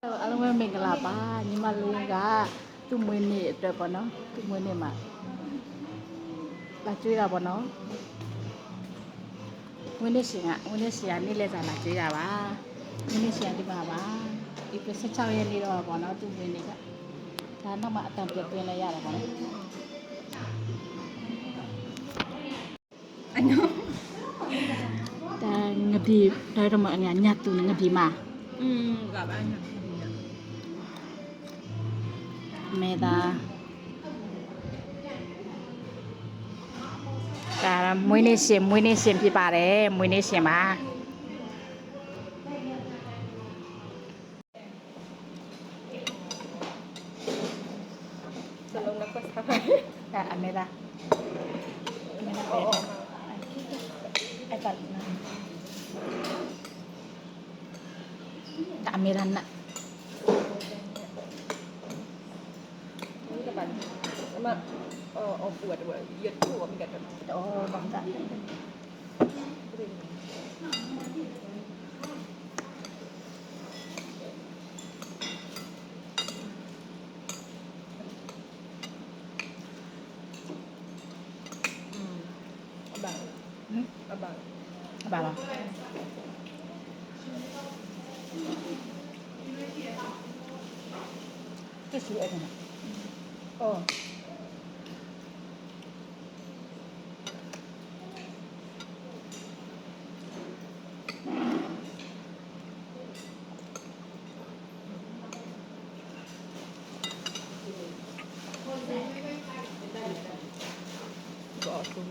အားလုံးပဲမင်္ဂလာပါညီမလေးကသူ့မွေးနေ့အတွက်ပေါ့နော်သူ့မွေးနေ့မှာလာကျွေးတာပေါ့နော်မွေးနေ့ရှင်ကနေ့လဲစားလာကျွေးတာပါမွေးနေ့ရှင်ဒီမှာပါဒီ16ရက်နေ့တော့ပေါ့နော်သူ့မွေးနေ့ကဒါနောက်မှအတန်ပြသွင်းလဲရတာပေါ့နော်အနော်ဒါငပြေဒါတော့မှညတူငပြေမှာကဘာညာမေဒါဒါမွေးနေ့ရှင်ဖြစ်ပါတယ်မွေးနေ့ရှင်ပါစလုံးနဲ့ပတ်စားပါဒါအမေဒါအဲ့ဒါအမေဒါနာama buat ya tu kami kata oh bangsa abang lah cái sữa này nè oh bỏ xuống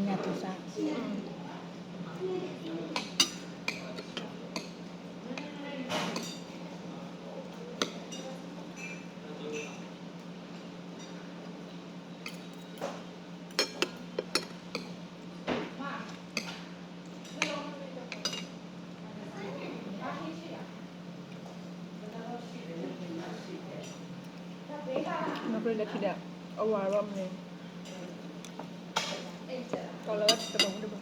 nhà tôi sao nó đây là tidak awal ramai kalau kita bangun dulu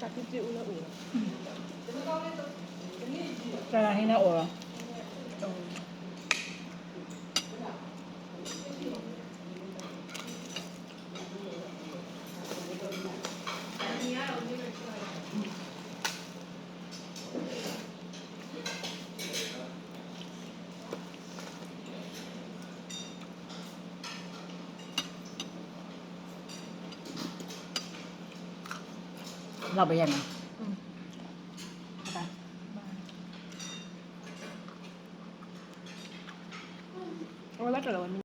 tapi dia ulah Cara hina ora. Lo bây giờ nè. Wala ka lawan